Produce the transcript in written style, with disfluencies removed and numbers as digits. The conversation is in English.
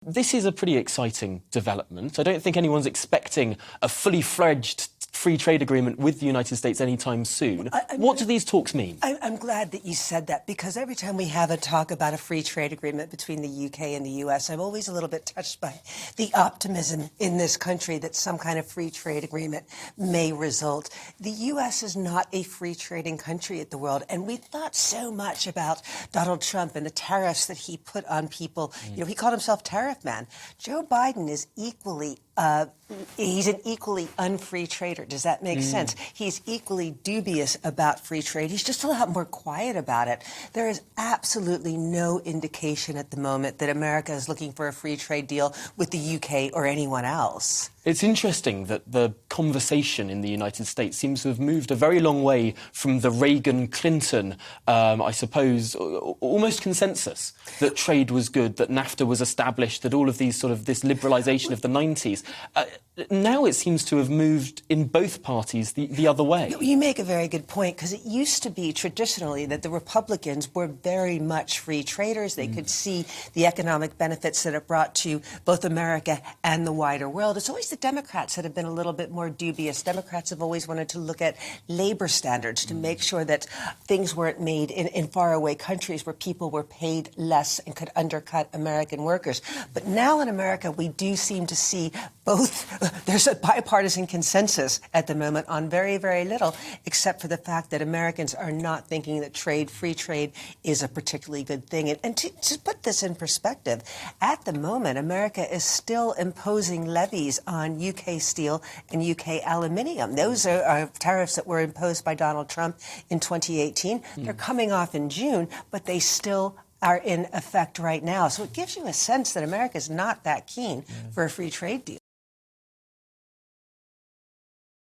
This is a pretty exciting development. I don't think anyone's expecting a fully fledged free trade agreement with the United States anytime soon. What do these talks mean? I'm glad that you said that, because every time we have a talk about a free trade agreement between the UK and the US, I'm always a little bit touched by the optimism in this country that some kind of free trade agreement may result. The US is not a free trading country at the world, and we thought so much about Donald Trump and the tariffs that he put on people. You know, he called himself tariff man. Joe Biden is equally he's an equally unfree trader. Does that make sense? He's equally dubious about free trade. He's just a lot more quiet about it. There is absolutely no indication at the moment that America is looking for a free trade deal with the UK or anyone else. It's interesting that the conversation in the United States seems to have moved a very long way from the Reagan-Clinton, I suppose, almost consensus that trade was good, that NAFTA was established, that all of these sort of this liberalisation of the 90s. Now it seems to have moved in both parties the other way. You make a very good point, because it used to be traditionally that the Republicans were very much free traders. They could see the economic benefits that it brought to both America and the wider world. It's always the Democrats that have been a little bit more dubious. Democrats have always wanted to look at labor standards to make sure that things weren't made in faraway countries where people were paid less and could undercut American workers. But now in America, we do seem to see both. There's a bipartisan consensus at the moment on very, very little, except for the fact that Americans are not thinking that free trade is a particularly good thing. And to put this in perspective, at the moment, America is still imposing levies on UK steel and UK aluminium. Those are tariffs that were imposed by Donald Trump in 2018. They're coming off in June, but they still are in effect right now. So it gives you a sense that America is not that keen for a free trade deal.